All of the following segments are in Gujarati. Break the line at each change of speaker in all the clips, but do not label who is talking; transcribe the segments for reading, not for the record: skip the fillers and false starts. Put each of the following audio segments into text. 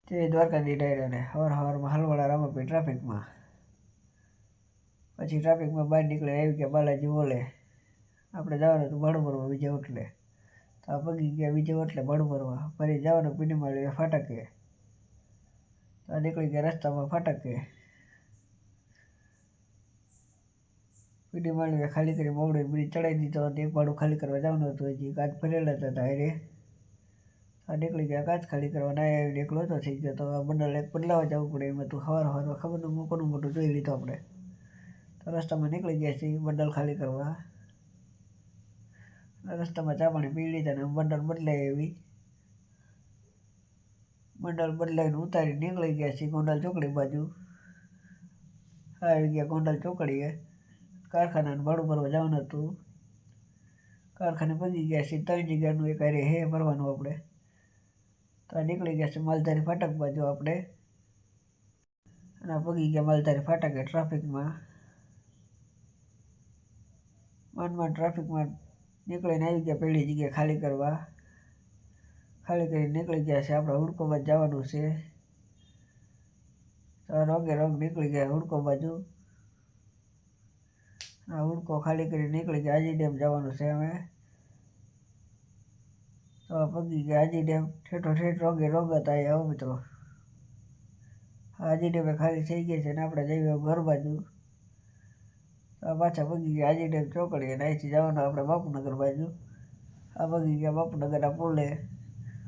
તે દ્વારકાથી ડાયરાને સવારમાં હલવાળા રામાપીર ટ્રાફિકમાં. પછી ટ્રાફિકમાં બહાર નીકળે આવી ગયા બાલાજી બોલે આપણે જવાનું હતું ભાડું ભરવા બીજે ઓટલે. તો આ પગી ગયા બીજે ઓટલે ભાડું ભરવા. ફરી જવાનું પીડી માળી ફાટકે. તો આ નીકળી ગયા રસ્તામાં ફાટકે. પીડી માળીએ ખાલી કરી મોવડે બ્રિજ ચડાવી દીધો અને એક ભાડું ખાલી કરવા જવાનું હતું. હજી કાચ ભરેલા હતા હારે. આ નીકળી ગયા કાચ ખાલી કરવા. ના આવીને એકલો તો થઈ ગયો. તો આ બંડલ એક બદલાવા જવું પડે એમ હતું. સવારમાં ખબર ન મોટું મોટું જોઈ લીધું આપણે. તો રસ્તામાં નીકળી ગયા છીએ બંડલ ખાલી કરવા. રસ્તામાં ચા પાણી પી લીધા ને બંડલ બદલાઈ એવી. બંડલ બદલાઈને ઉતારી નીકળી ગયા છીએ ગોંડલ ચોકડી બાજુ. આવી ગયા ગોંડલ ચોકડીએ. કારખાનાનું ભાડું ભરવા જવાનું હતું. કારખાને પગી ગયા છીએ 3 જગ્યાનું એક હારે હે ભરવાનું આપણે. તો આ નીકળી ગયા છે માલધારી ફાટક બાજુ આપણે. અને પગી ગયા માલધારી ફાટકે ટ્રાફિકમાં. માંડ ટ્રાફિકમાં નીકળીને આવી ગયા પહેલી જગ્યાએ ખાલી કરવા. ખાલી કરીને નીકળી ગયા છે આપણે હુડકો બાજુ જવાનું છે. તો રંગે રંગ નીકળી ગયા હુડકો બાજુ. આ હુડકો ખાલી કરીને નીકળી ગયા આજી ડેમ જવાનું છે અમે. તો પગી ગયા આજી ડેમ. ઠેઠો ઠેઠ રંગે રંગ હતા આવો મિત્રો. આજી ડેમે ખાલી થઈ ગઈ છે ને આપણે જઈએ ઘર બાજુ. તો પાછા પગી ગયા આજી ડેમ ચોકડી અને અહીંથી જવાનું આપણે બાપુનગર બાજુ. આ પગી ગયા બાપુનગરના પુલે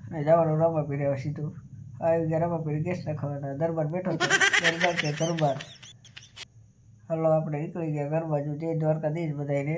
અને જવાનું રામાપીર આવે સીધું. આવી ગયા રામાપીર ગેસ નાખવાના. દરબાર બેઠો હતો. દરબાર કે દરબાર. હાલો આપણે નીકળી ગયા ઘર બાજુ. જય દ્વારકાધીશ બધાને.